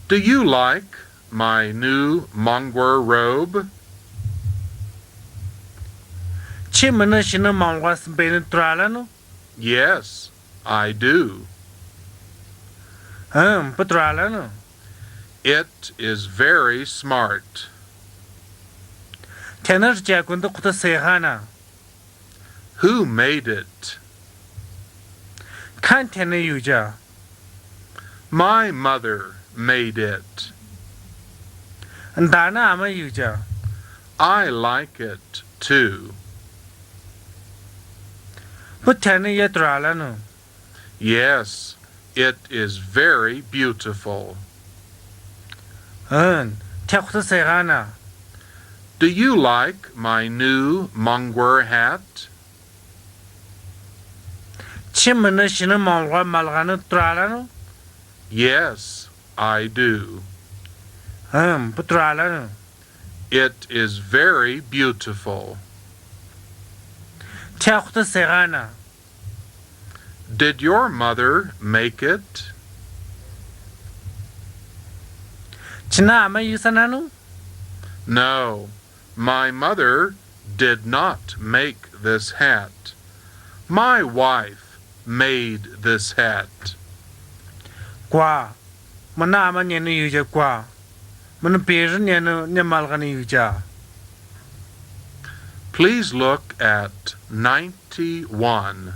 Do you like my new Mongol robe? Limusishidedn. Yes, I do. It is very smart. Who made it? My mother made it. I like it too. Yes, it is very beautiful. Do you like my new Mongol hat? Yes, I do. It is very beautiful. Did your mother make it? No, my mother did not make this hat. My wife made this hat. Please look at 91.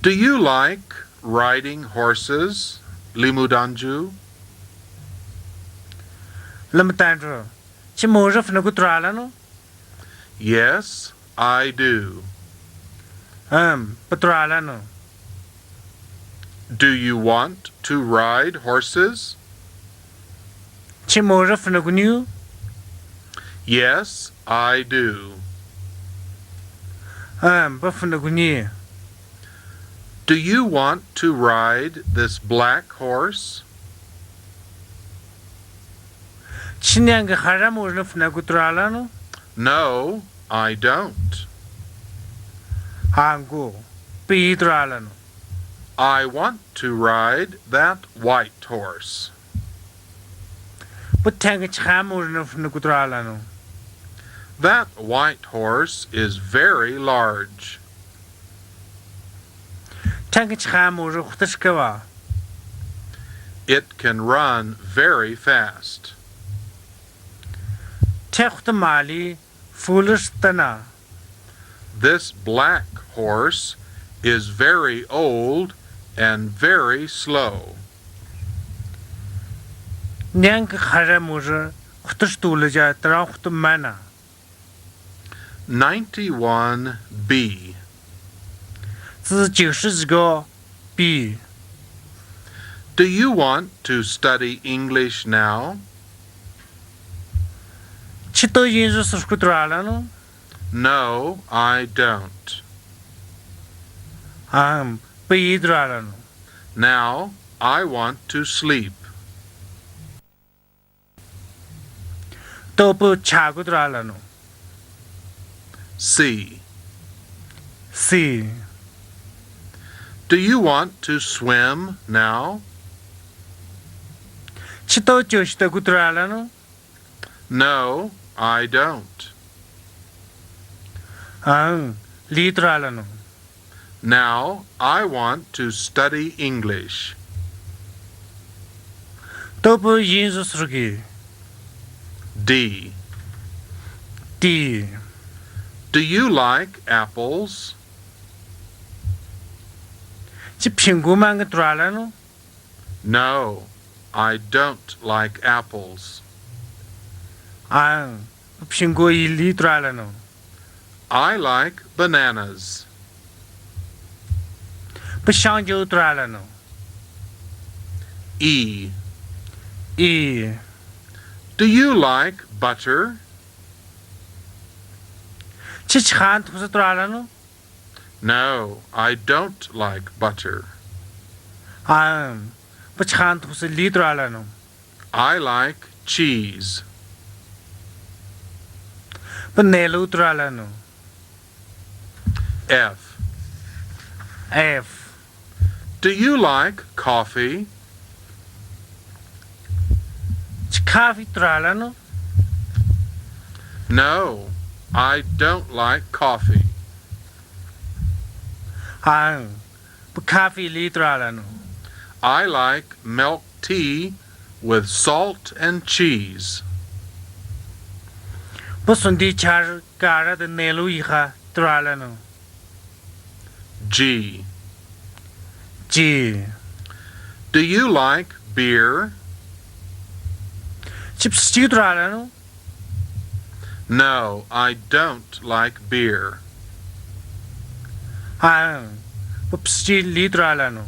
Do you like riding horses, Limudanju? Yes, I do. Do you want to ride horses? Yes, I do. Do you want to ride this black horse? No, I don't. I want to ride that white horse. That white horse is very large. It can run very fast. This black horse is very old and very slow. 91B. Do you want to study English now? No, I don't. Now, I want to sleep. C. Do you want to swim now? No, I don't. Now, I want to study English. D. Do you like apples? No, I don't like apples. I like bananas. E. Do you like butter? No, I don't like butter. I like cheese. F. F. Do you like coffee? Coffee tralano? No, I don't like coffee. Coffee li tralano. I like milk tea with salt and cheese. Pusundi char cara de nelu iha tralano. G. G. Do you like beer? Chips stew tralano? No, I don't like beer. Pupsti li tralano.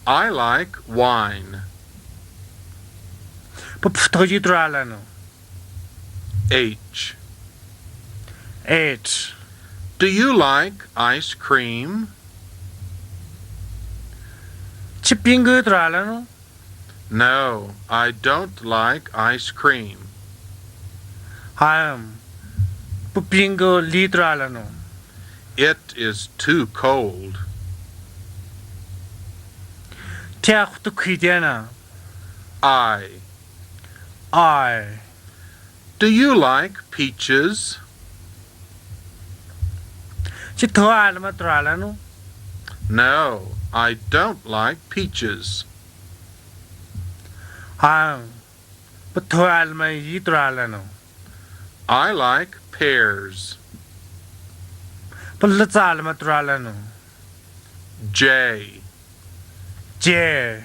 I like wine. Puptoji tralano. H. H. Do you like ice cream? Chipingu tralano? No, I don't like ice cream. Pupingo li tralano. It is too cold. Tiach tu kidena. I. I. Do you like peaches? Chitoa alma tralano? No, I don't like peaches. Patoa alma yi tralano. I like pears. Pulitza alma tralano. J. J.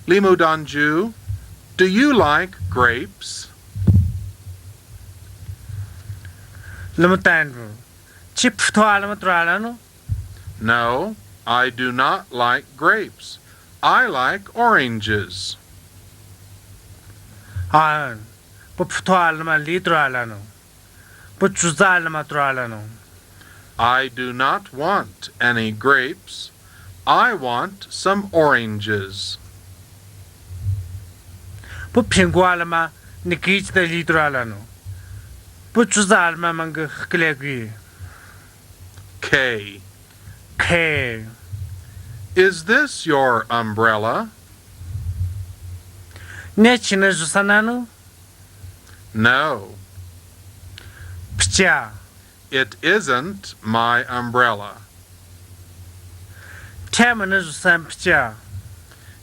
Limudanju, do you like grapes? Limutandu. Chip toa alma tralano? No, I do not like grapes. I like oranges. Puptoa alma li tralano. Puchuza alma tralano. I do not want any grapes. I want some oranges. Pupingu alma nikich de li tralano. Puchuza alma manga klegi. K. K. Is this your umbrella? Nechina jusanano? No, Pcha. it isn't my umbrella. Tamana jusan pcha.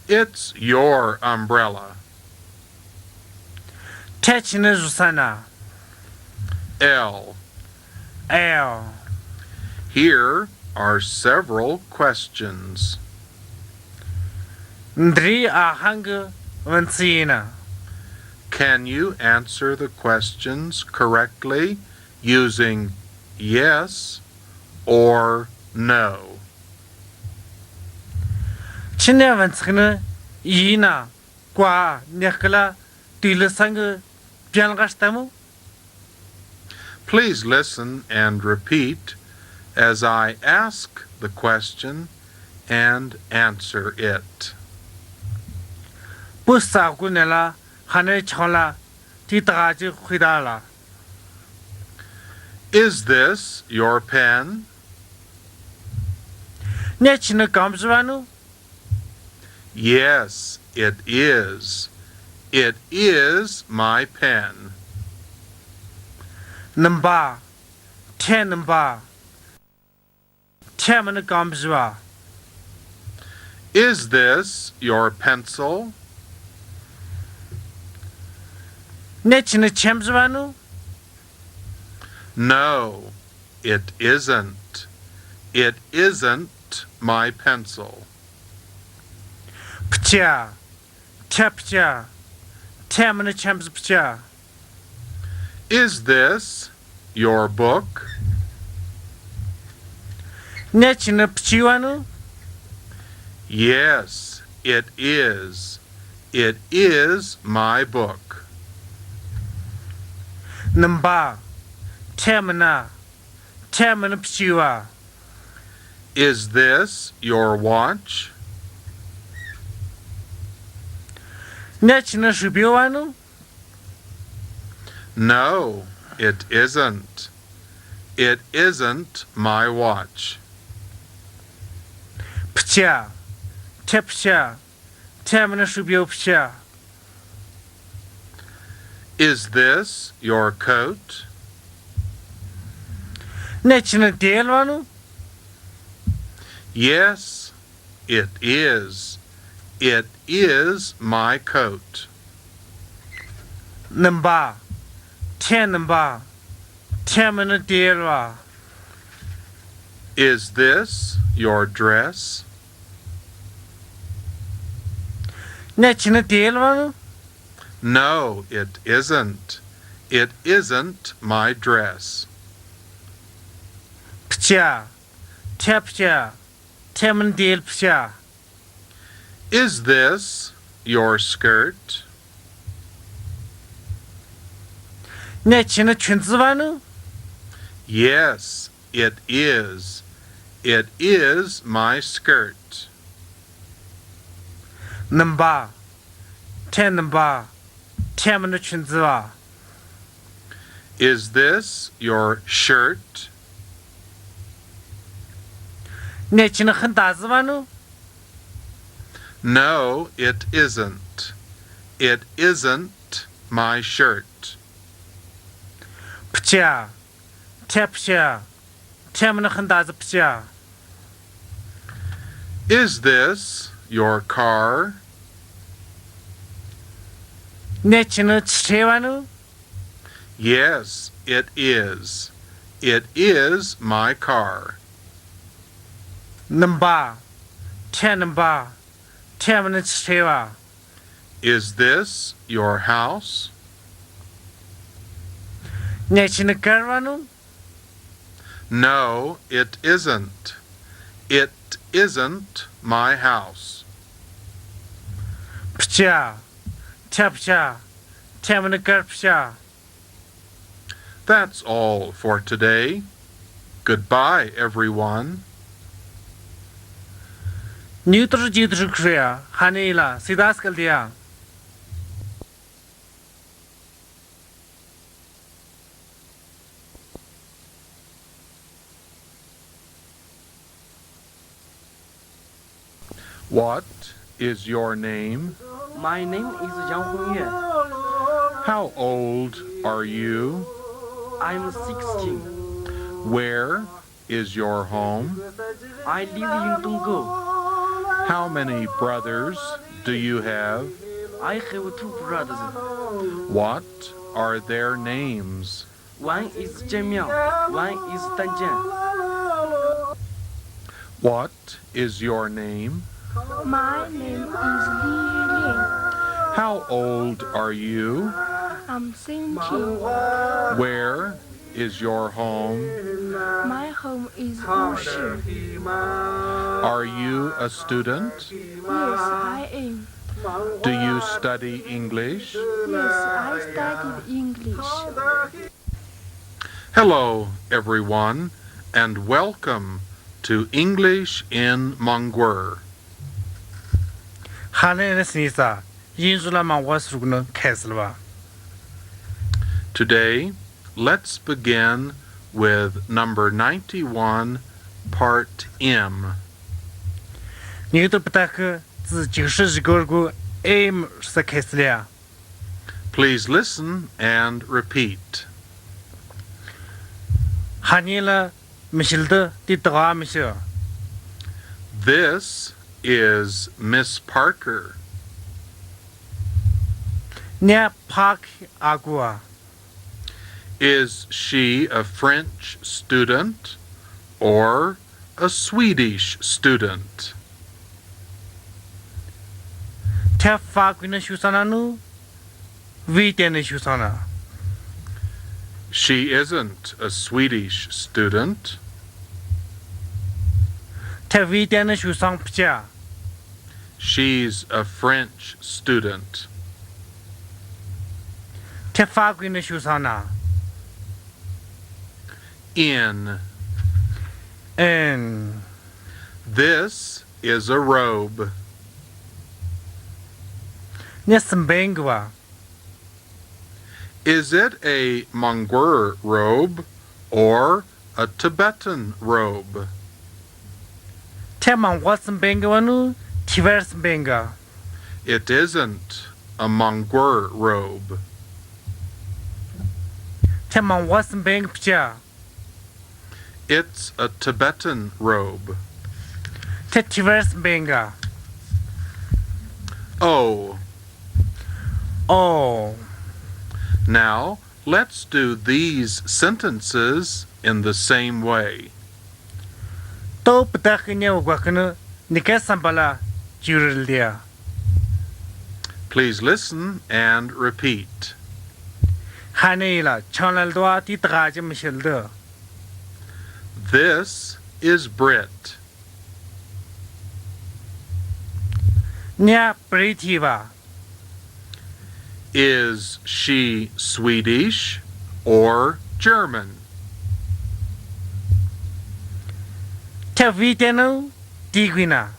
It's your umbrella. Techina jusana. L. L. Here are several questions. Ndri ahanga vansina. Can you answer the questions correctly using yes or no? Chine vanskina yina kwa nekla tilasanga piangastamu. Please listen and repeat as I ask the question and answer it. Pusa kunela hane chola titaji khidala. Is this your pen? Nechina kamzvanu? Yes, it is. It is my pen. Namba. Ten namba. Temana kamzva. Is this your pencil? Nechina chemzvanu? No, it isn't. It isn't my pencil. Pcha. Tepcha. Temana chems pcha. Is this your book? Nechina pchiwanu? Yes, it is. It is my book. Namba. Temana. Temana pchiwa. Is this your watch? Nechina shubiwanu? No, it isn't. It isn't my watch. Pcha, Tepcha, Tamana Shubio Pcha. Is this your coat? Nechina Delvanu? Yes, it is. It is my coat. Namba, Tenamba, Tamana Delva. Is this your dress? Nechina Delvanu? No, it isn't. It isn't my dress. Pcha, Tepcha, Taman Del Pcha. Is this your skirt? Nechina Chunzvanu? Yes, it is. It is my skirt. Namba, Tenamba, Tamana Chunzva. Is this your shirt? Nechina Handazvanu? No, it isn't. It isn't my shirt. Pcha, Tepcha, Tamana Handaz Pcha. Is this your car? Nechina Chevanu? Yes, it is. It is my car. Namba, Tenamba, Tamana Cheva. Is this your house? Nechina Karvanu? No, it isn't. It isn't my house. Pcha, Tepcha, Tamana Karpcha. That's all for today. Goodbye, everyone. Neutral Jitru Kriya, Hanila, Sidaskaldia. What is your name? My name is Yang Hongyue. How old are you? I'm 16. Where is your home? I live in Donggo. How many brothers do you have? I have 2 brothers. What are their names? One is Zhenmiao, one is Danjian. What is your name? My name is Li Lian. How old are you? I'm 17. Where is your home? My home is Wushi. Are you a student? Yes, I am. Do you study English? Yes, I studied English. Hello, everyone, and welcome to English in Mongghul. Hanela Snisa, Yinzula Mawasrugno Keslva. Today, let's begin with number 91, part M. Newton Pataka, the Jishish Gorgu, aim Sakeslia. Please listen and repeat. Hanila Michilda Titra Michel. This is Miss Parker. Nia Park Agua. Is she a French student or a Swedish student? Tefaguna Shusananu, Vitene Shusana. She isn't a Swedish student. Tevitene Shusang Pcha. She's a French student. Tefaguna Shusana. In. And This is a robe. Nesambengua. Is it a Mongghul robe or a Tibetan robe? Te Monghulla benga wanu tivers benga. It isn't a Monggur robe. Te Monghulla benga pcha. It's a Tibetan robe. Te tivers benga. Oh. Oh. Now, let's do these sentences in the same way. To patakinya wakana nikasambala jurildia. Please listen and repeat. Hanela chanal doa ti traje mishilda. This is Brit. Nya pritiva. Is she Swedish or German? Te vitenu digwina.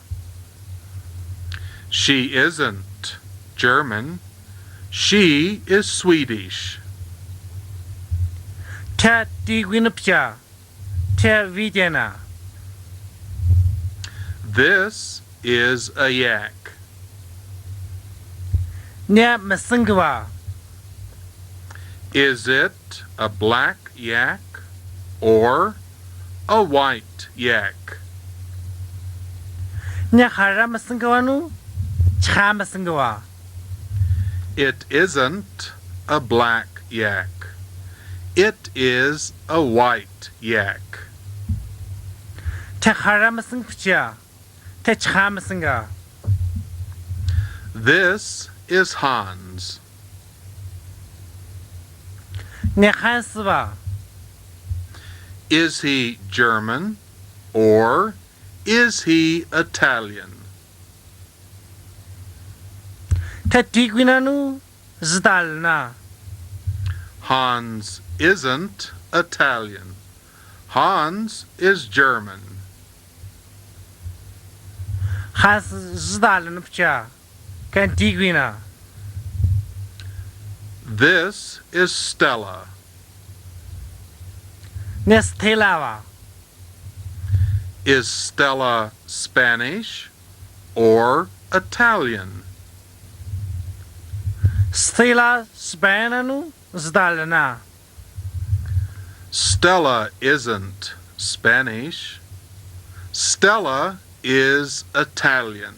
She isn't German. She is Swedish. Te digwina pcha. Te vitena. This is a yak. Nya masingwa. Is it a black yak or a white yak? Nya hara masingwanu cha masingwa. It isn't a black yak. It is a white yak. Te hara masing pcha. Te cha masinga. This is Hans. Nya hanswa. Is he German or is he Italian? Te digwinanu zdalna. Hans isn't Italian. Hans is German. Has zdalna pcha. Kan digwina. This is Stella. Nestelawa. Is Stella Spanish or Italian? Stela spananu zdalna. Stella isn't Spanish. Stella is Italian.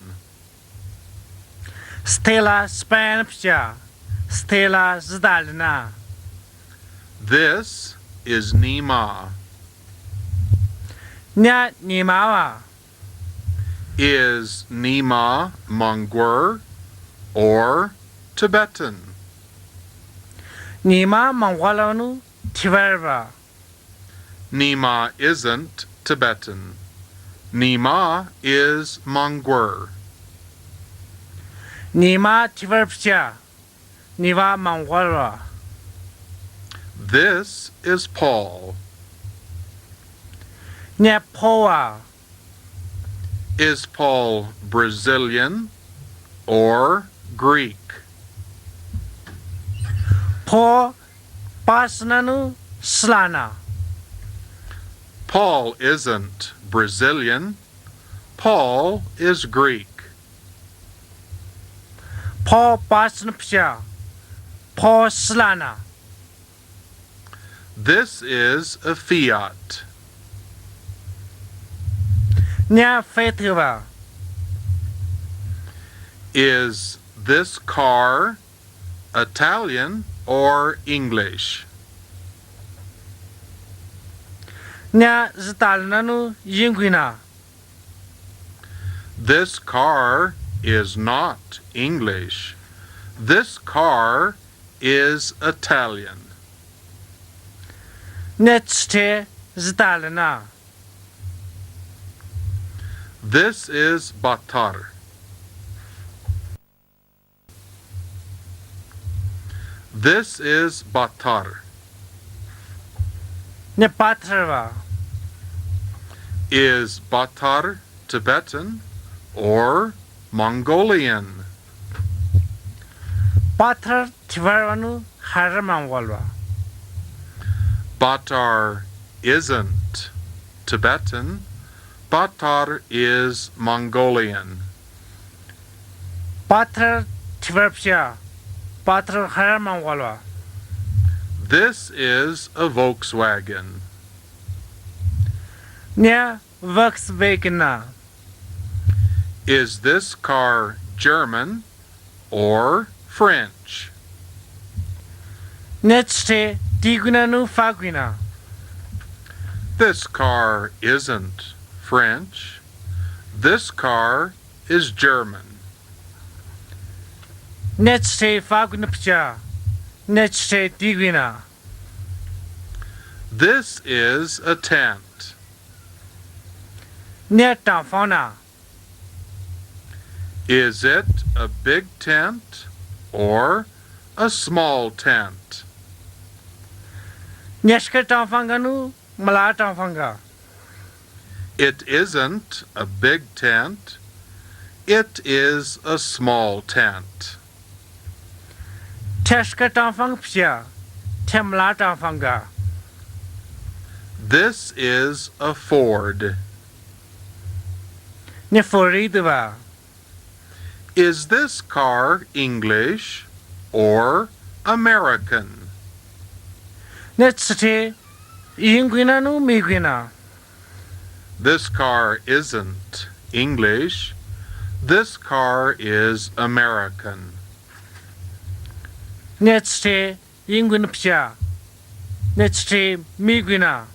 Stela span pcha. Stela zdalna. This is Nima. Nya nimawa. Is Nima Monggur or Tibetan? Nima Monghullanu tiverba. Nima isn't Tibetan. Nima is Monggur. Nima tiverpcha. Niva Monghulla. This is Paul. Nya poa. Is Paul Brazilian or Greek? Po pasnanu slana. Paul isn't Brazilian. Paul is Greek. Po pasnapcha. Po slana. This is a Fiat. Nya fetiva. Is this car Italian or English? Nya zdalnanu yingwina. This car is not English. This car is Italian. Netste zdalna. This is Batar. This is Batar. Nya patrva. Is Batar Tibetan or Mongolian? Patr tivervanu haramangwalva. Batar isn't Tibetan. Batar is Mongolian. Pathar Tverpsha. Pathar Hara Mongola. This is a Volkswagen. Nya Volkswagen. Is this car German or French? Nechste Tigunanu Fagina. This car isn't French. This car is German. Nechste Fagunapcha. Nechste Tiguna. This is a tent. Nyata Fauna. Is it a big tent or a small tent? Nyashka Tanfanganu. Malata Fanga. It isn't a big tent. It is a small tent. Teshka Tanfang Pia. Temlata Fanga. This is a Ford. Neforidva. Is this car English or American? Nechste Inguinanu Miguina. This car isn't English. This car is American. Nechste Inguinapcha. Nechste Miguina.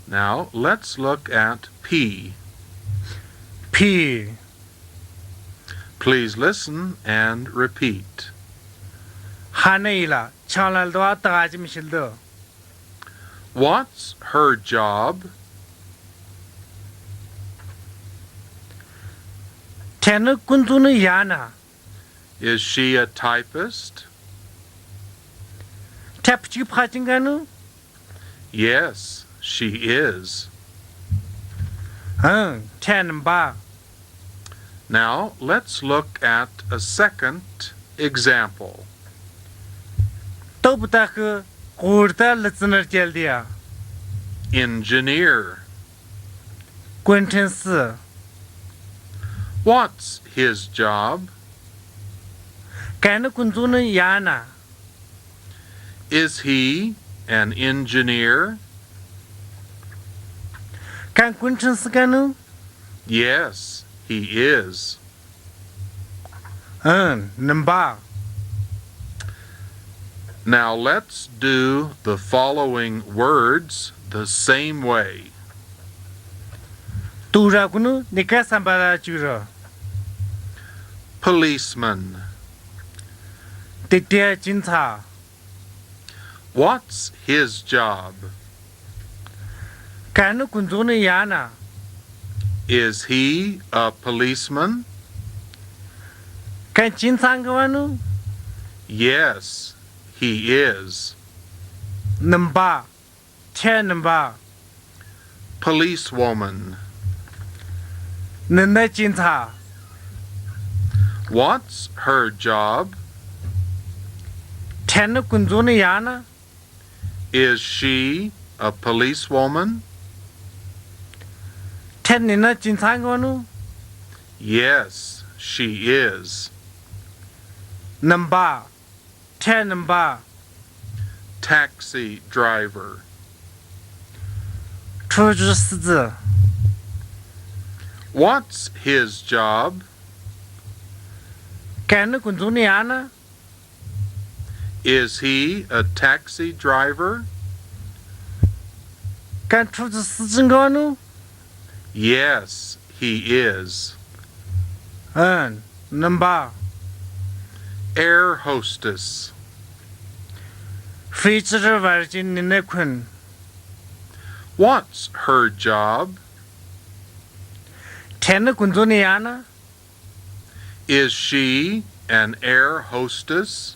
Now let's look at P. P. Please listen and repeat. Haneila. Chanaldoa Tajimishildo. What's her job? Tenu Kuntunu Yana. Is she a typist? Tapchi Patinganu. Yes, she is. Tenba. Now let's look at a second example. Toptak Kurta listener Cheldia. Engineer. Quintance. What's his job? Kanu Kuntunu Yana. Is he an engineer? Can Quintance Ganu? Yes, he is. Namba. Now let's do the following words the same way. Turakunu Nikasambara Jura. Policeman. Titia Jinta. What's his job? Kanu Kuntunu Yana. Is he a policeman? Can Jinsangavanu? Yes, he is. Namba. Namba. Policewoman. Nanda Jinta. What's her job? Tenu Kuntunu Yana. Is she a policewoman? Tenina Jinsangavanu. Yes, she is. Namba. Namba. Taxi driver. 出租司机 What's his job? 干的工作呢 Is he a taxi driver? 干出租司机呢 Yes, he is. Namba Air hostess. 飞机的外景你那困 What's her job? 天的工作呢 Is she an air hostess?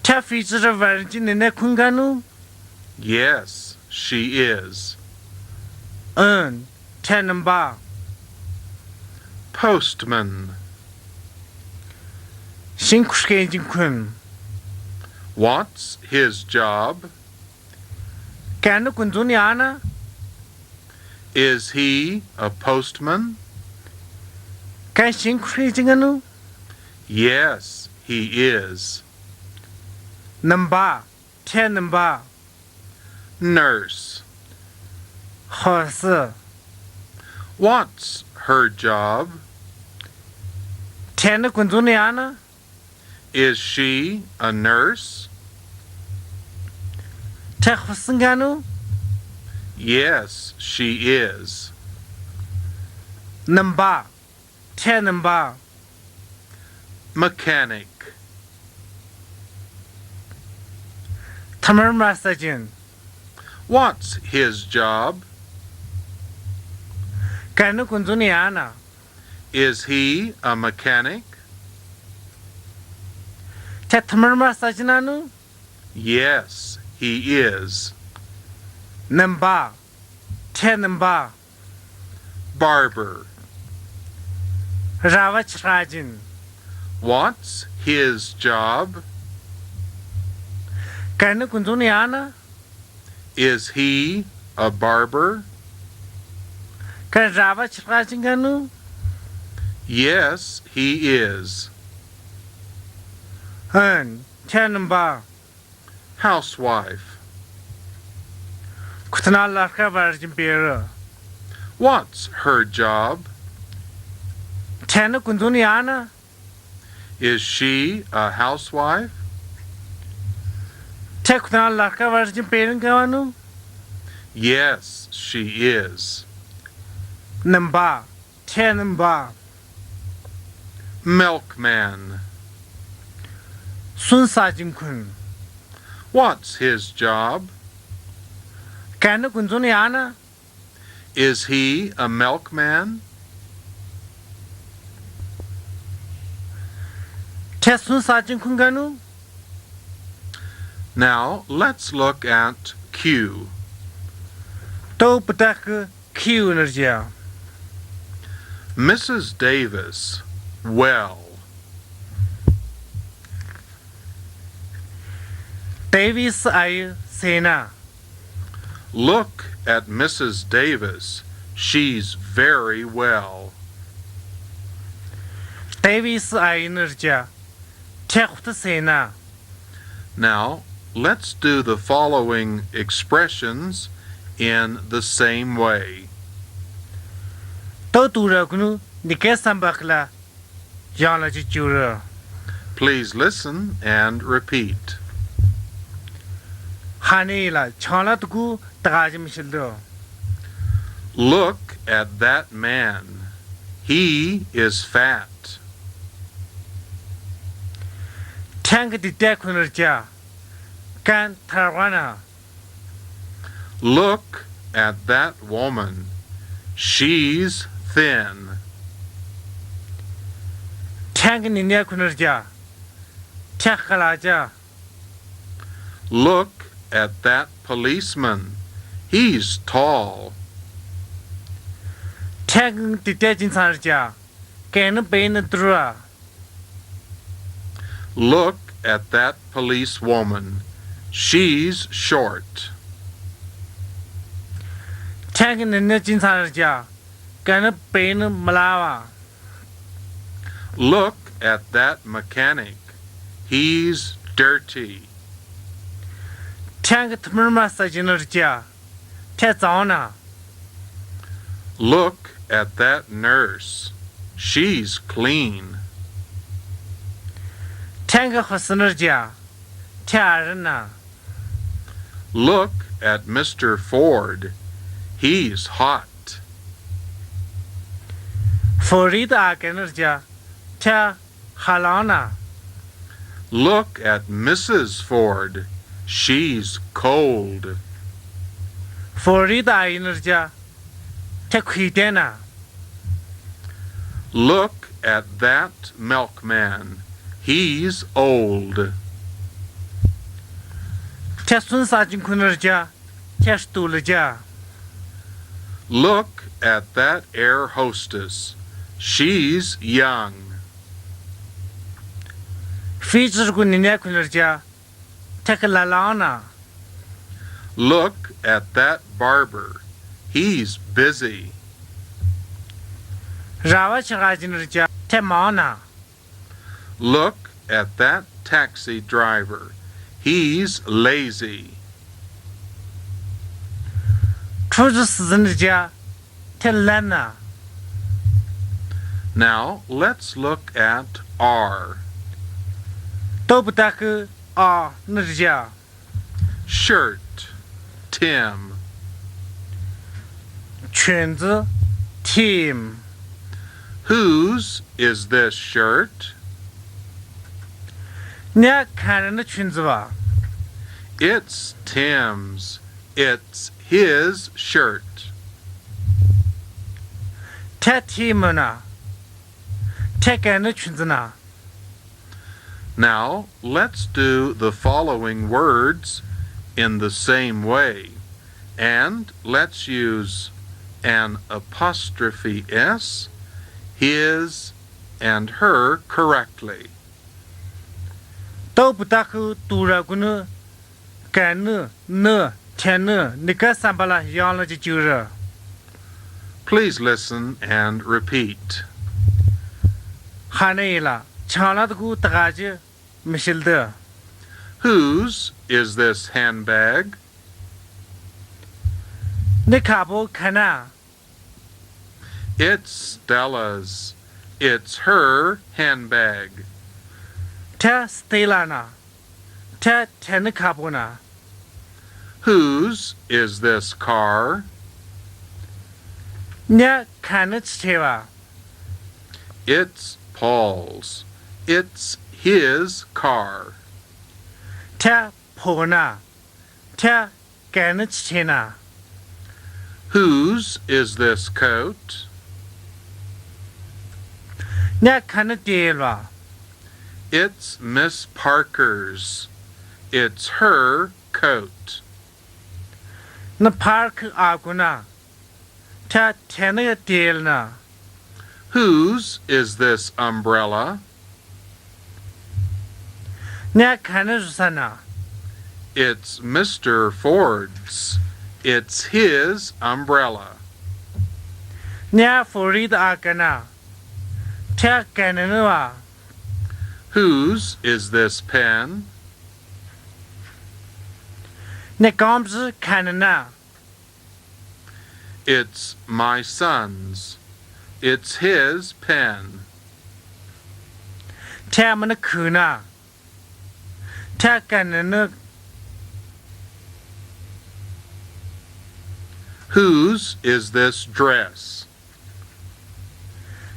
他飞机的外景你那困干呢 Yes, she is. 天 Namba Postman. 辛苦是已经困 What's his job? 干的工作呢 Is he a postman? Can sing Christian? Yes, he is. Number 10 number. Nurse. Horse. What's her job? 10 Kunzuniana. Is she a nurse? Techusinganu. Yes, she is. Number 10 number. Mechanic. Tamar Masajin. What's his job? Kanu Kunzuniana. Is he a mechanic? Tamar Masajinanu. Yes, he is. Number 10 number. Barber. Ravach Rajin. What's his job? Kanu Kunzuniana. Is he a barber? Kan Ravach Rajinganu. Yes, he is. 10 number. Housewife. Kutana Laka Virgin Beer. What's her job? 10 Kunzuniana. Is she a housewife? Tekutana Laka Virgin Beer. Yes, she is. Number 10 number. Milkman. Sun Sajin Kun. What's his job? Kanu Kunzuniana. Is he a milkman? Sun Sajin Kunganu. Now, let's look at Q. To Patak Q Energia. Mrs. Davis, well. Davis I Sena. Look at Mrs. Davis. She's very well. Davis I Energia. Tekut Sena. Now, let's do the following expressions in the same way. To Turakunu Nikesambakla. Jana Jura. Please listen and repeat. Hanela Chanatuku Tajim Shildo. Look at that man. He is fat. Tank the Dechun. Can Tarwana. Look at that woman. She's thin. Tank in Nekunerja. Chakalaja. Look at that policeman. He's tall. Tank the Dejin Sarja. Can Bain Dura. Look at that policewoman. She's short. Tank in the Nejin Sarja. Can Bain Malawa. Look at that mechanic. He's dirty. Tank Tmurma Sajinerja. Tezona. Look at that nurse. She's clean. Tank Hosanerja. Tarana. Look at Mr. Ford. He's hot. Forida Kenerja. Ta Halana. Look at Mrs. Ford. She's cold. Forida Enerja. Tequidena. Look at that milkman. He's old. Tesun Sajin Kunerja. Testulaja. Look at that air hostess. She's young. Features Gunina Kunerja. Tekalalana. Look at that barber. He's busy. Rawa chagajinrja temana. Look at that taxi driver. He's lazy. Trujuszinrja telana. Now let's look at R. Toputaku a nirja. Shirt, Tim. Chunzi team. Whose is this shirt? Nya kanana chunziwa. It's Tim's. It's his shirt. Ta teamana. Tekana chunzina. Now let's do the following words in the same way, and let's use an apostrophe S, his, and her correctly. Toputaku turagunu kanu ne tenu nikasambala yalaji jura. Please listen and repeat. Hanaila chaladku tagaji mishilda. Whose is this handbag? Nikabo kana. It's Stella's. It's her handbag. Ta stelana. Ta tenikabona. Whose is this car? Nya kanitstewa. It's Paul's. It's his car. Ta pona. Ta kanitstena. Whose is this coat? Nya kanitelwa. It's Miss Parker's. It's her coat. Na park aguna. Ta tenatelna. Whose is this umbrella? Nya kanusana. It's Mr. Ford's. It's his umbrella. Nya forid agana. Ta kananua. Whose is this pen? Nya gomz kanana. It's my son's. It's his pen. Ta manakuna. Ta kanana. Whose is this dress?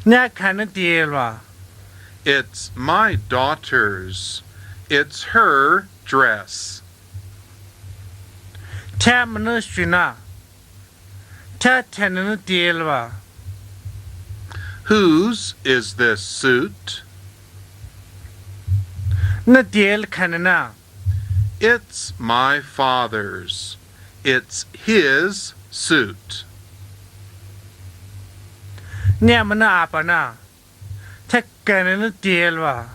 Nya kanatelwa. It's my daughter's. It's her dress. Ta manushina. Ta tenatelwa. Whose is this suit? Na del kanana. It's my father's. It's his suit. Nya mana apana. Ta kanana delwa.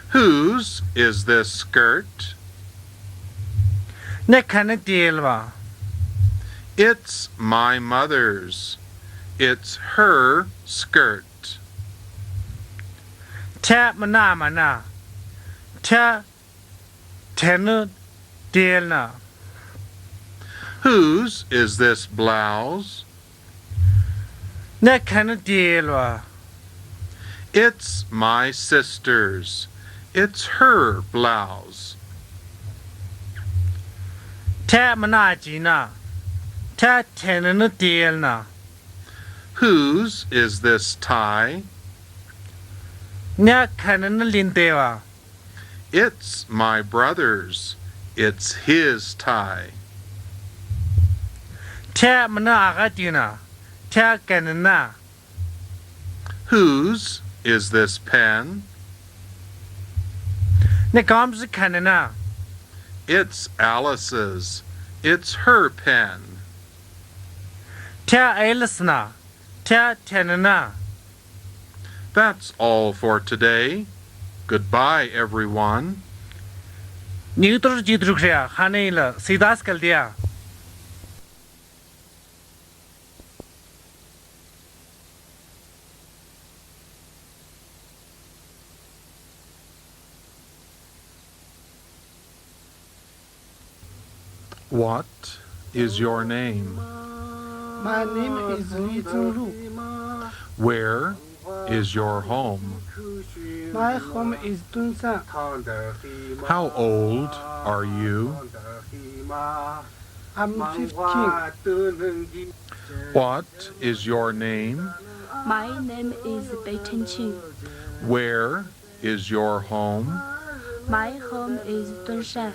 Whose is this skirt? Na kanatelwa. It's my mother's. It's her skirt. Ta mana mana. Ta tenu delna. Whose is this blouse? Na kanatelwa. It's my sister's. It's her blouse. Ta mana jina. Ta tenu delna. Whose is this tie? Nya kanana lindewa. It's my brother's. It's his tie. Ta mana agadina. Ta kanana. Whose is this pen? Na gomz kanana. It's Alice's. It's her pen. Ta ailisna. Ta tenana. That's all for today. Goodbye, everyone. Neutral jidrukya hanela sidas kaldia. What is your name? My name is Li Zhengru. Where is your home? My home is Dunshan. How old are you? I'm 15. What is your name? My name is Beijing. Where is your home? My home is Dunshan.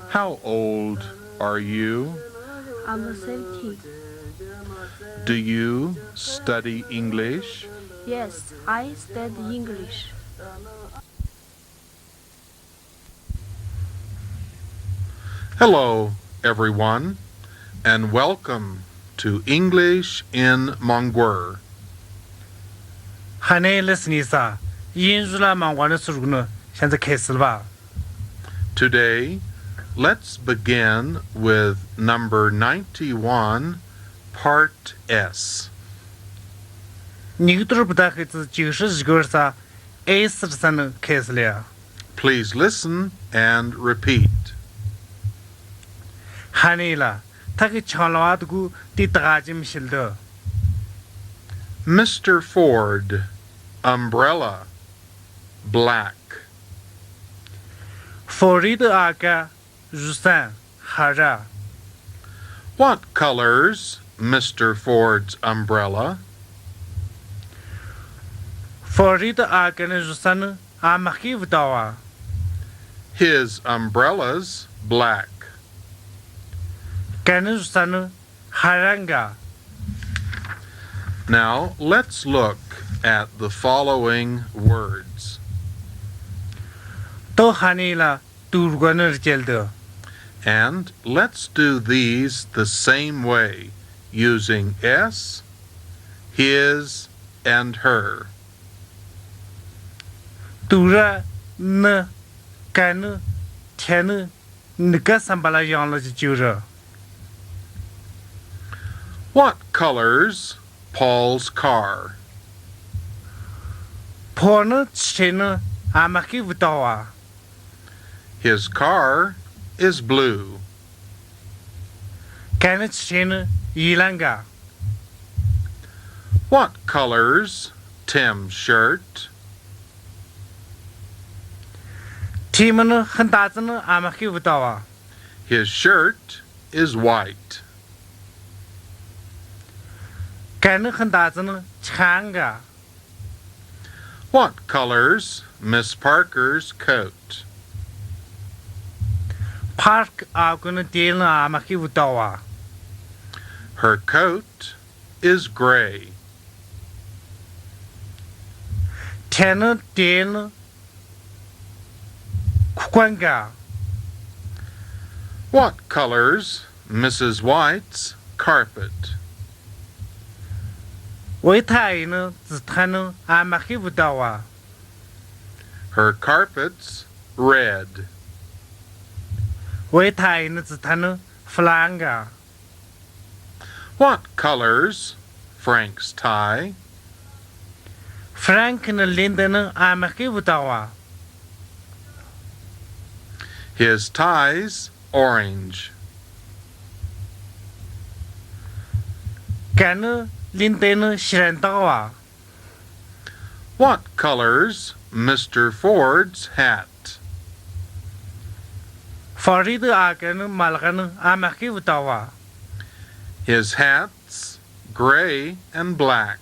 How old are you? I'm 17. Do you study English? Yes, I study English. Hello, everyone, and welcome to English-in-Mongghul. Hane listenisa yinshuachang surgno 现在开始了吧 Today, let's begin with number 91, Part S. 你个都不大孩子91个啥 A43 呢开始了 Please listen and repeat. Hane la 他个抢了娃的股的大金晓得 Mr. Ford, umbrella, black. Fori的阿哥雨伞哈着 What colors, Mr. Ford's umbrella? Fori的阿哥呢雨伞呢阿马基不到啊 His umbrella's black. 干呢雨伞呢哈然个 Now, let's look at the following words. 都哈尼了都过那儿的 And let's do these the same way, using S, his, and her. 都热呢干呢天呢那个三巴拉样了就热 What colors, Paul's car? 跑呢车呢阿马基不到啊 His car is blue. 干呢车呢伊朗个 What colors, Tim's shirt? 提们呢很大只呢阿马基不到啊 His shirt is white. 干呢很大只呢长个 What colors, Miss Parker's coat? Park 阿个呢电呢阿马基不到啊 Her coat is gray. 天呢电呢宽个 What colors, Mrs. White's carpet? 为太呢只他呢阿马基不到啊 Her carpet's red. 为太呢只他呢弗兰个 What colors, Frank's tie? Frank 呢领的呢阿马基不到啊 His tie's orange. 干呢领的呢西人到啊 What colors, Mr. Ford's hat? 法律的阿个呢马拉个呢阿马基不到啊 His hat's gray and black.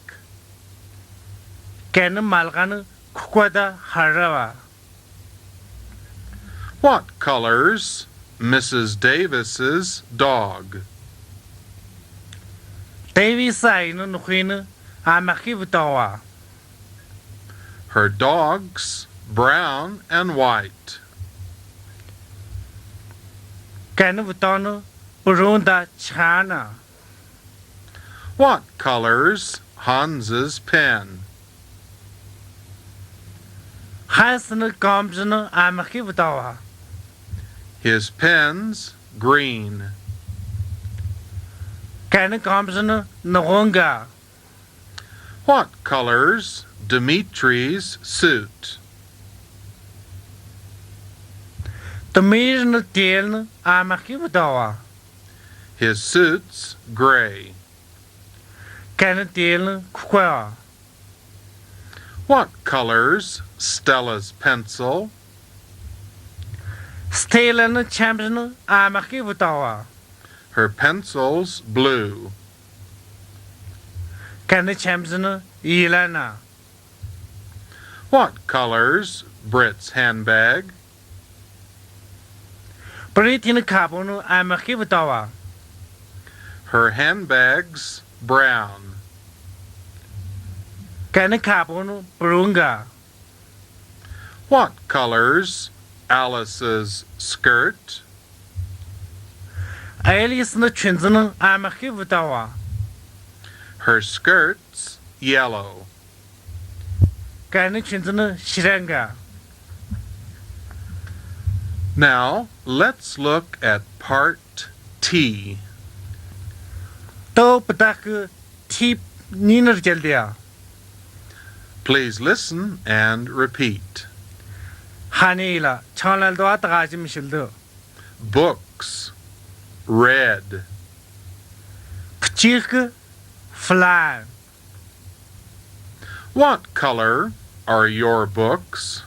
干呢马拉个呢苦的哈热啊 What colors, Mrs. Davis's dog? Davis 爱呢会呢阿马基不到啊 Her dog's brown and white. 干呢不到呢不容的长呢 What colors, Hans's pen? 还是呢钢笔呢阿马基不到啊 His pen's green. 干呢钢笔呢那红个 What colors, Dimitri's suit? 都没人呢电呢阿马基不到啊 His suit's gray. Can deal kwa. What color's Stella's pencil? Stalen champion amaki vutawa. Her pencil's blue. Can the champion Ilana. What color's Brit's handbag? Britin carbon amaki vutawa. Her handbag's brown. Can the carbon brunga. What color's Alice's skirt? Alice no chinzan amaki vutawa. Her skirt's yellow. Can the chinzan shiranga. Now, let's look at part T. To patak tip niner jaldia. Please listen and repeat. Hanila chanal do atagajim shildo. Books, red. Pchik flan. What color are your books?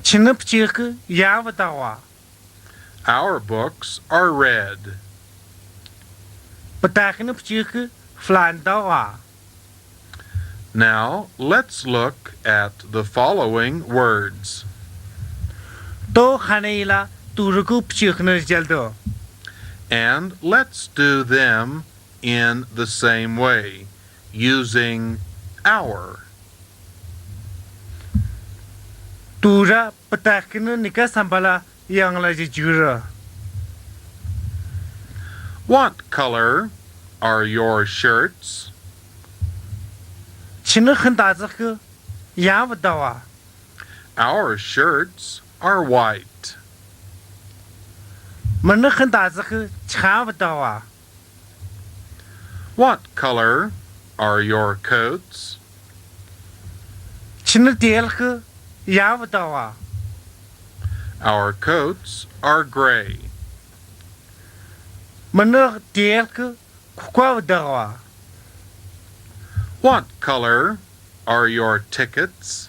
Chinap chik yavatawa. Our books are red. Patakin pchik flan dawa. Now, let's look at the following words. To hanila turuku pchik ner jaldo. And let's do them in the same way, using our. Tura patakin nika sambala yang laji jura. What color are your shirts? Chinakhan dazak yavatawa. Our shirts are white. Manakhan dazak chavatawa. What color are your coats? Chinadelk yavatawa. Our coats are gray. Manak delk kwavadawa. What color are your tickets?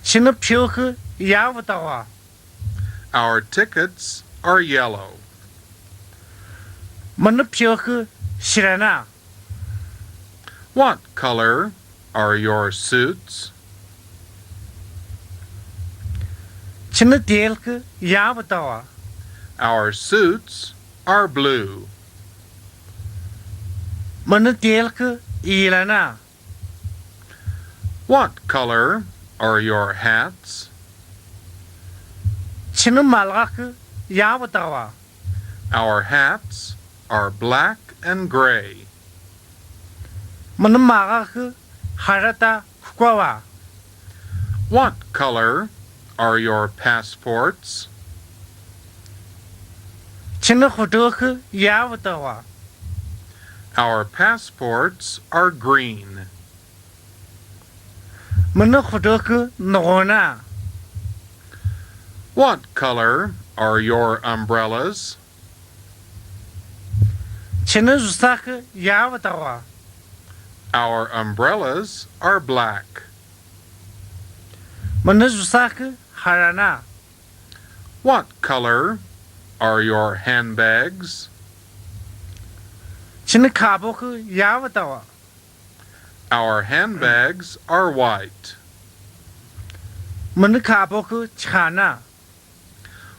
Chinapilk yavatawa. Our tickets are yellow. Manapilk shirana. What color are your suits? Chinadelk yavatawa. Our suits are blue. Manadelk ilana. What color are your hats? Chinamalak yavatawa. Our hats are black and gray. Manamagak harata kwawa. What color are your passports? Chinahodok yavatawa. Our passports are green. Manahodok nona. What color are your umbrellas? Chinazusak yavatawa. Our umbrellas are black. Manazusak harana. What color are your handbags? Chinakabok yavatawa. Our handbags are white. Manakabok chana.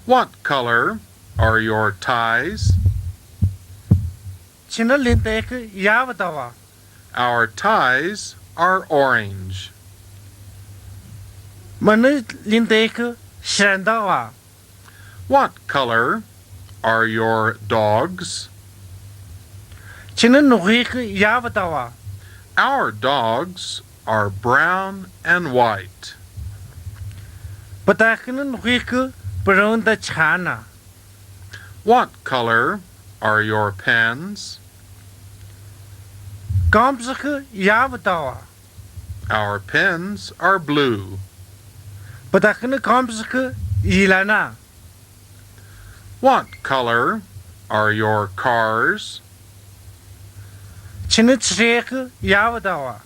What color are your ties? Chinalintek yavatawa. Our ties are orange. Manalintek shandawa. What color are your dogs? Chinanuik yavatawa. Our dogs are brown and white. Patakin wik brown the chana. What color are your pens? Kamsak yavatawa. Our pens are blue. Patakin kamsak ilana. What color are your cars? Chini Trek Yavadawa.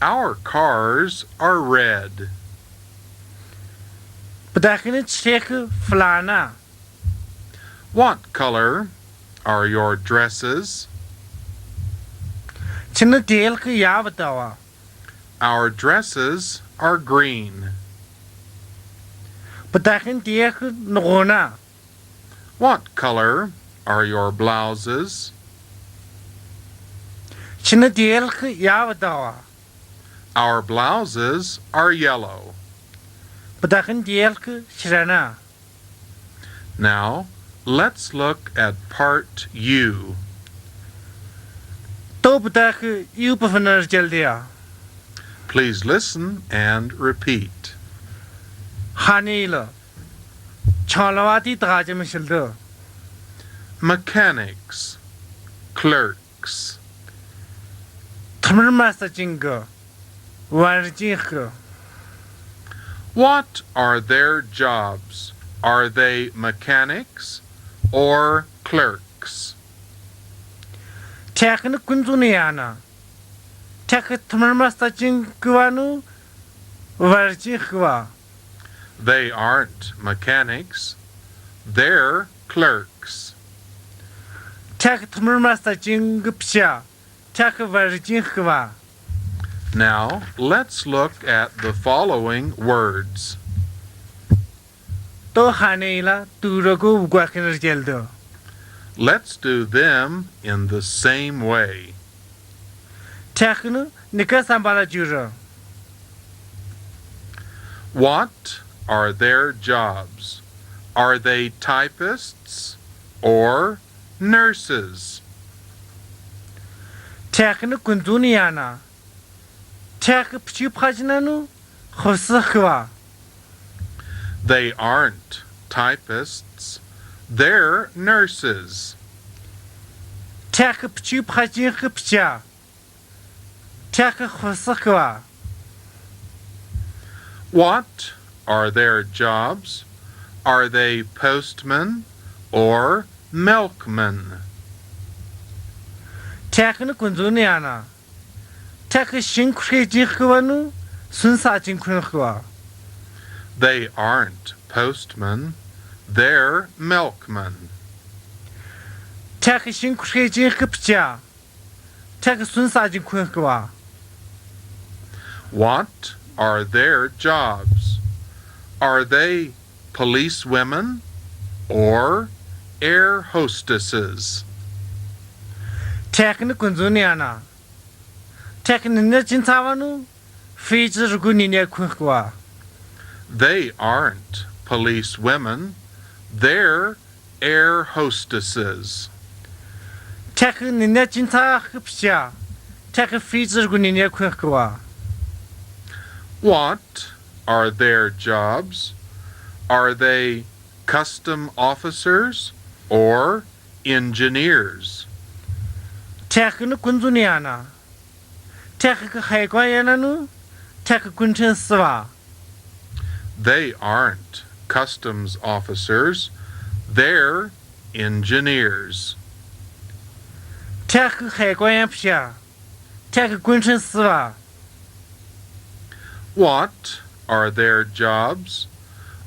Our cars are red. Badakini Trek Flana. What color are your dresses? Chini Delk Yavadawa. Our dresses are green. Badakin Dek Nona. What color are your blouses? Chini Delk Yavadawa. Our blouses are yellow. Badakin Delk Shrana. Now, let's look at part U. To Badak Upafanar Jeldia. Please listen and repeat. Hanila. Chalawati Tajamishildo. Mechanics, clerks, Thermasta Jingo. Warjik. what are their jobs? Are they mechanics or clerks? Takin Kunzuniana. Take Thermasta Jinguanu. Warjikwa. They aren't mechanics, they're clerks. Take Thermasta Jingupsha. Take Warjikwa. Now, let's look at the following words. To Hanela Turago Guakin Jeldo. Let's do them in the same way. Takunu Nikasambala Jura. What are their jobs? Are they typists or nurses? Takunu Kunduniana. Tak Pchipajnanu. Hosakwa. They aren't typists, they're nurses. Tak Pchipajinpcha. Tak Hosakwa. What are their jobs? Are they postmen or milkmen? Takunu Kunduniana. Tak Shinkrijikuanu. Sunsa Jinkwa. They aren't postmen, they're milkmen. Tak Shinkrijikpcha. Tak Sunsa Jinkwa. What are their jobs? Are they policewomen or air hostesses? Takunu Kunduniana. Takunu Jintawanu. Feature Guninia Kunkwa. They aren't policewomen, they're air hostesses. Takunu Jinta. Take feature Guninia Kunkwa. What are their jobs? Are they custom officers or engineers? Takunu Kunduniana. Take Haiguayananu. Take Kuntin Swa. They aren't customs officers, they're engineers. Take Haiguayanpia. Take Kuntin Swa. What are their jobs?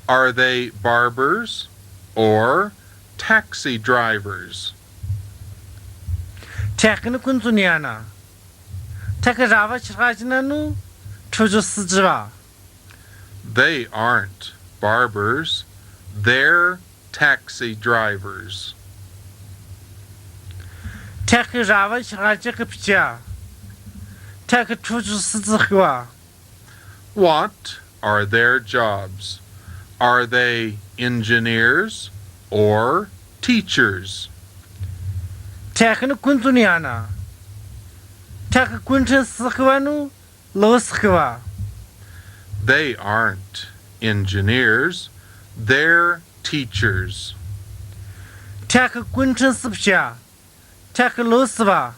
Are they barbers or taxi drivers? Takunu Kunduniana. Take Ravach Rajnanu. Tujusjva. They aren't barbers, they're taxi drivers. Take Ravach Rajakapcha. Take Tujusjva. What are their jobs? Are they engineers or teachers? Takunu Kunduniana. Take Kuntin Skwanu. Loskwa. They aren't engineers, they're teachers. Take Kuntin Subcha. Take Losva.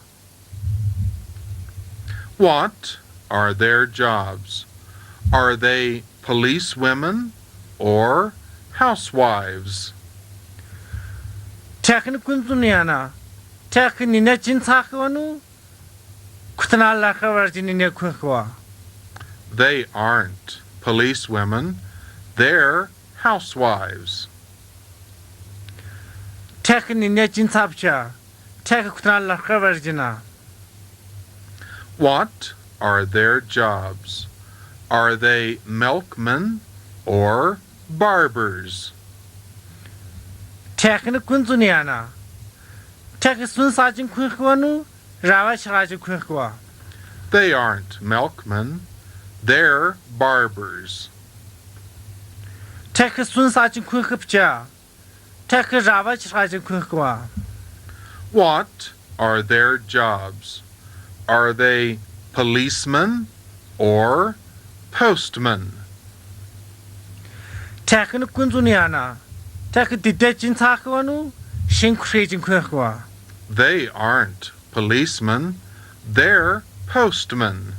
What are their jobs? Are they policewomen or housewives? Takin kunzuniana. Takin in a chinsakonu. Kutanala Havarjin in a Kuhwa. They aren't policewomen, they're housewives. Takin in a chinsapcha. Takutanala Havarjina. What are their jobs? Are they milkmen or barbers? Takin kunzuniana. Takisun Sajin Kuhwanu. Ravash Raja Kuhwa. They aren't milkmen, they're barbers. Takisun Sajin Kuhpcha. Taki Ravash Raja Kuhwa. What are their jobs? Are they policemen or postmen? Takin kunzuniana. Taki Dechun Takwanu. Shinkrajin Kuhwa. They aren't policemen, they're postmen.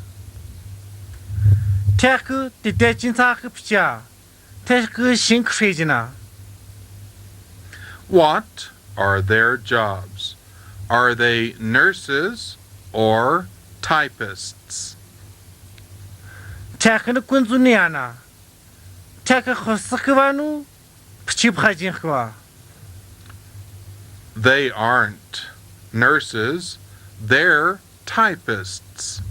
Taku Dechun Takpcha. Taku Shinkrajina. What are their jobs? Are they nurses or typists? Takin kunzuniana. Taka Hosakavanu. Pchiphajinhwa. They aren't nurses, they're typists.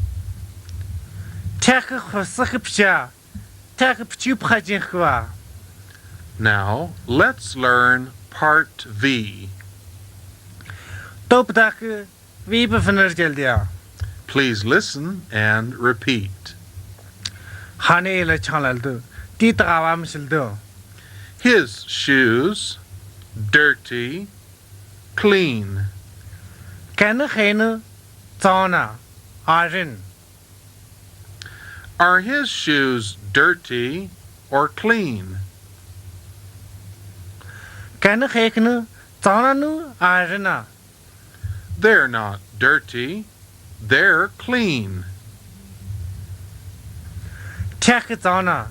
Taka Hosakapcha. Taka Pchiphajinhwa. Now, let's learn Part V. Topdak Vibefanergeldia. Please listen and repeat. Hanela Chanaldo. Titawam Sildo. His shoes, dirty, clean. Kanahena Zana Arin. Are his shoes dirty or clean? Kanahekna Zananu Arina. They're not dirty, they're clean. Takazana.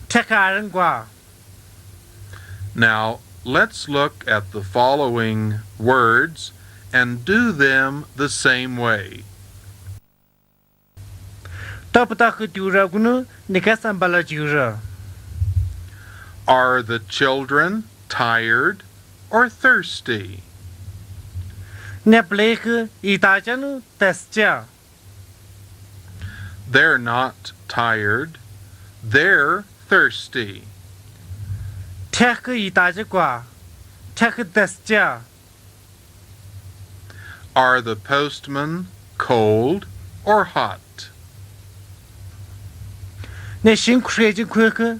Takarangwa. Now, let's look at the following words and do them the same way. Topataku Duragunu Nikasambala Jura. Are the children tired or thirsty? Nepleke Itajanu Testia. They're not tired, they're thirsty. Taka Itajaqua. Taka Testia. Are the postmen cold or hot? Neshin Crazy Quirker.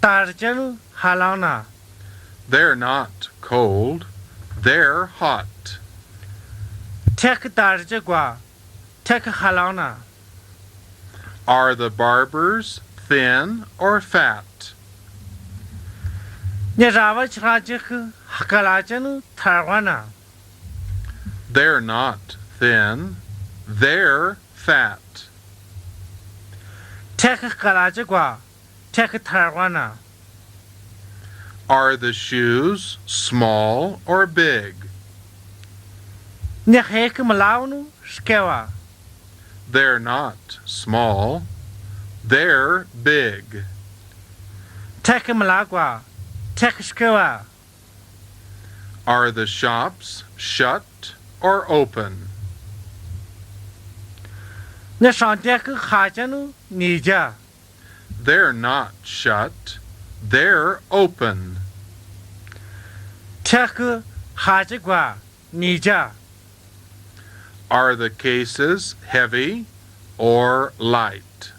Tarjanu Halana. They're not cold, they're hot. Taka Tarjaqua. Taka Halana. Are the barbers thin or fat? Neravach Rajak Hakalajanu Tarwana. They're not thin, they're fat. Taka Kalajaqua. Taka Tarwana. Are the shoes small or big? Nehek Malaunu Skewa. They're not small, they're big. Taka Malagua. Taka Skewa. Are the shops shut or open? Neshantek Hajanu Nija. They're not shut, they're open. Taka Hajaqua. Nija. Are the cases heavy or light?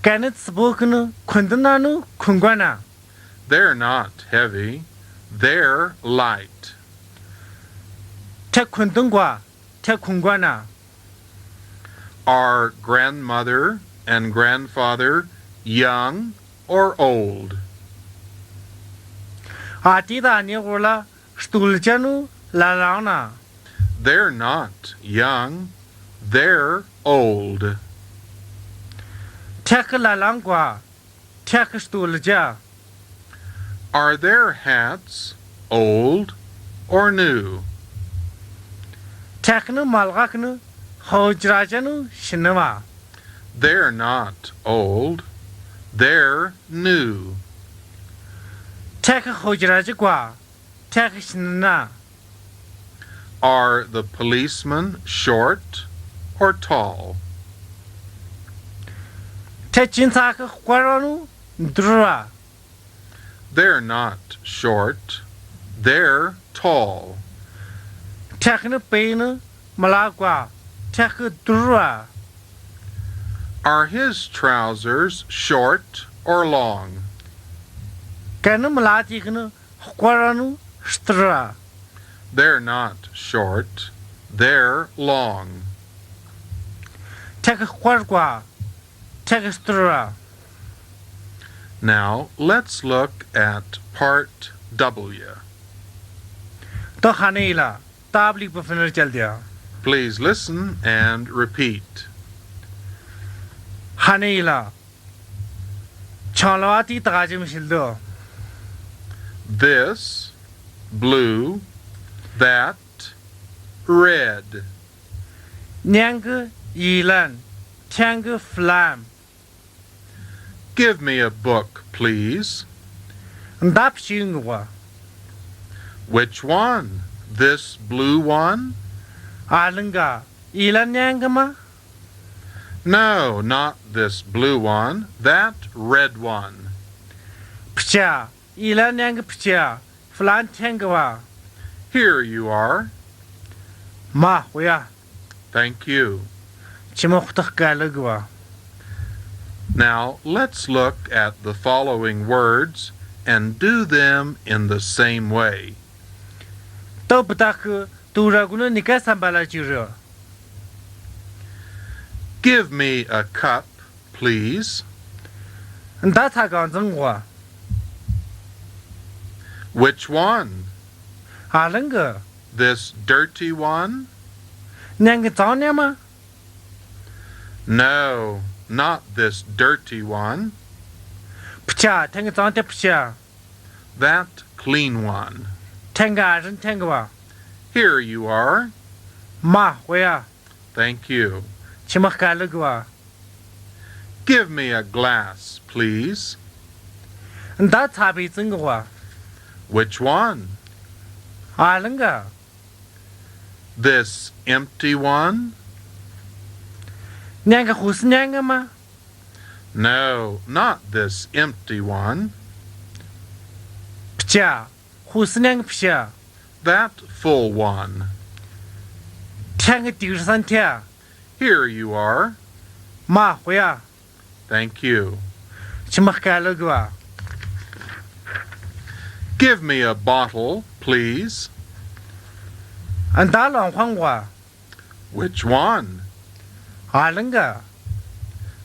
Kanet Spokanu Kundananu Kungwana. They're not heavy, they're light. Tekundungwa. Tekungwana. Are grandmother and grandfather young or old? Atida Niola Stuljanu Lalana. They're not young, they're old. Tek Lalangwa. Tek Stulja. Are their hats old or new? Teknu malgaknu hojrajanu shinama. They're not old. They're new. Tek hojrajikwa. Tek shinna. Are the policemen short or tall? Techinsak kwaranu drua. They're not short. They're tall. Teknu painu malagwa. Tek drua. Are his trousers short or long? Kanu malatiknu kwaranu stra. They're not short. They're long. Tek kwarkwa. Tek stra. Now let's look at part W. To hanila. Tabli pafiner chal diya. Please listen and repeat. Hanila. Chalawati tagajim shildo. This, blue, that, red. Nyang yilan. Tang flam. Give me a book, please. Ndap shingwa. Which one? This blue one? Alanga. Yilan nyangama. No, not this blue one. That red one. Pcha. Yilan nyang pcha. Flan tangwa. Here you are. Ma wea. Thank you. Chimoktak galagwa. Now let's look at the following words and do them in the same way. To ptak turagunu nikasambala jiro. Give me a cup, please. Ndata ganzangwa. Which one? Alanga. This dirty one? Nyang zanyama. No, not this dirty one. Pcha. Tang zante pcha. That clean one. Tangaran tangwa. Here you are. Ma wea. Thank you. Chimak galagwa. Give me a glass, please. Ndata bi zingwa. Which one? Alanga. This empty one? Nyanga hus nyangama. No, not this empty one. Pcha. Hus nyang pcha. That full one. Tang dirsantia. Here you are. Ma wea. Thank you. Chimak galagwa. Give me a bottle, please. Andalong hangwa. Which one? Alanga.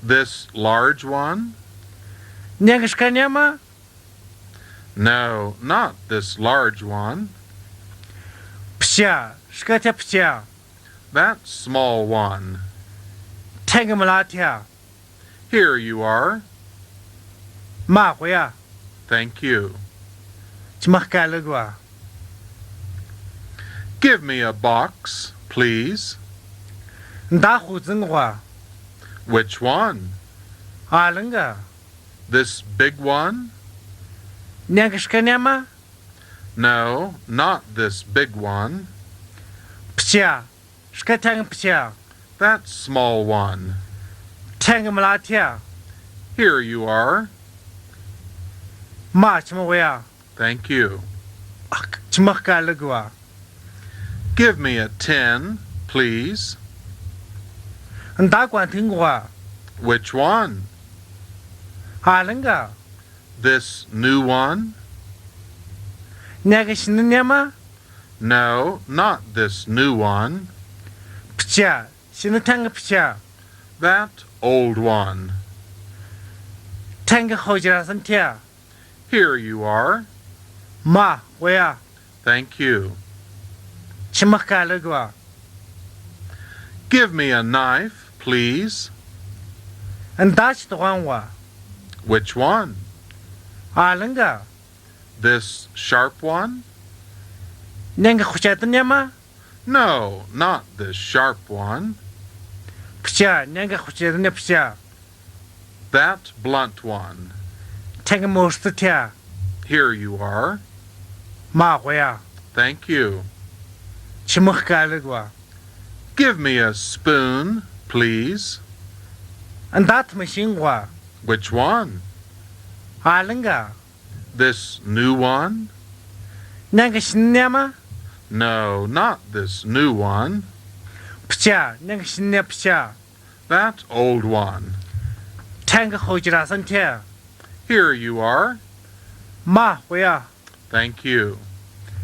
This large one? Nyangashkanyama. No, not this large one. Pcha. Shkata pcha. That small one. Tangamalatia. Here you are. Ma wea. Thank you. Chimak galagwa. Give me a box, please. Ndahu zingwa. Which one? Alanga. This big one? Nyangashkanyama. No, not this big one. Pcha. Shkatang pcha. That small one. Tangamalatia. Here you are. Ma chimawea. Thank you. Chimak galagwa. Give me a tin, please. Ndakwan tingwa. Which one? Alanga. This new one? Nyangashnyama. No, not this new one. Pcha. Shinatanga pcha. That old one. Tanga hojrasantia. Here you are. Ma wea. Thank you. Chimak galagwa. Give me a knife, please. Ndach twanwa. Which one? Alanga. This sharp one? Nanga Huchatanyama? No, not this sharp one. Pcha, Nanga Huchatanya Pcha. That blunt one. Tangamostatia. Here you are. Ma Wea. Thank you. Chimukaligua. Give me a spoon, please. And that machine wa. Which one? Alanga. This new one? Nanga Shinyama? No, not this new one. Pcha, Nanga Shinya Pcha. That old one. Tanga Hojirasantia. Here you are. Ma Wea. Thank you.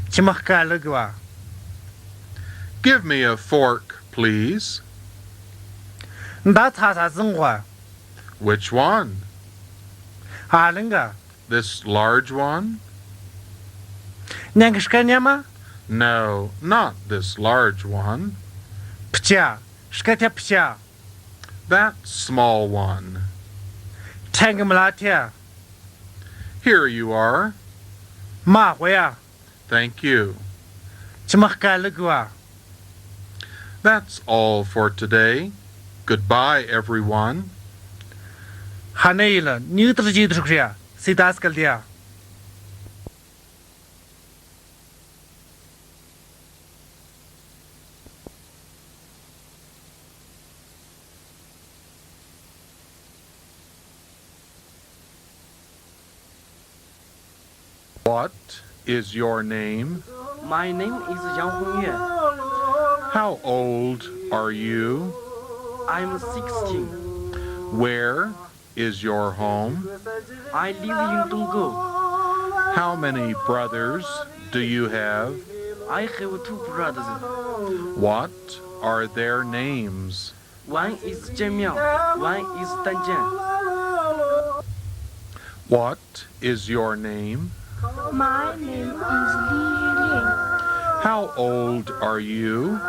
Chimukaligua. Give me a fork, please. That has a zungwa. Which one? Alanga. This large one? Nanga Shkanyama? No, not this large one. Pcha, Shkatia Pcha. That small one. Tanga Malatia. Here you are. Ma Wea. Thank you. Chimukaligua. That's all for today. Goodbye, everyone. Hanaila, Nutrajidrukria, Sidaskaldia. What is your name? My name is Yang Hunyii. How old are you? I'm 16. Where is your home? I live in Donggo. How many brothers do you have? I have 2 brothers. What are their names? One is Zhen Miao, one is Dan Jian. What is your name? My name is Li Lian. How old are you?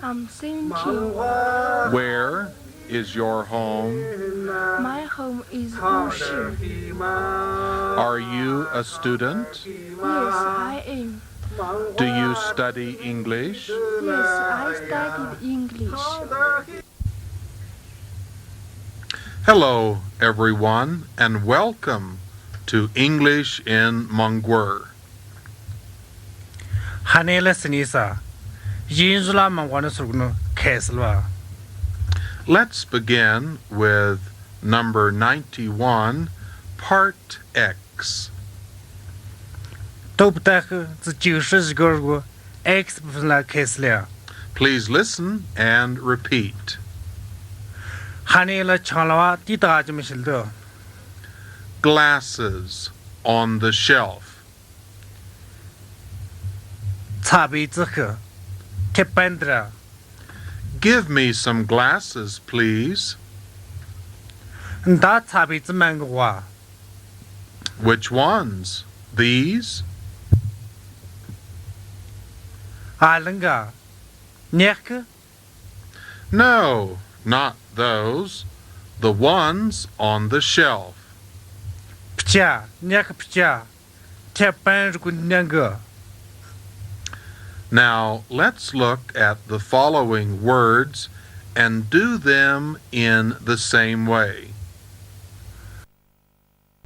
I'm 17. Where is your home? My home is Wushi. Are you a student? Yes, I am. Do you study English? Yes, I studied English. Hello, everyone, and welcome to English-in-Mongghul. Hanela Sinisa. Yinzula Mangwana Keslwa. Let's begin with number 91, Part X. Toptak the Jewish girl X Keslia. Please listen and repeat. Hanela Chalawa Tita Mishildo. Glasses on the shelf. Tabi Zucker. Tepandra. Give me some glasses, please. That Tabi Mangwa. Which ones? These? Alanga. Nek. No, not those. The ones on the shelf. Pcha, Nek Pcha. Tepandra. Now, let's look at the following words and do them in the same way.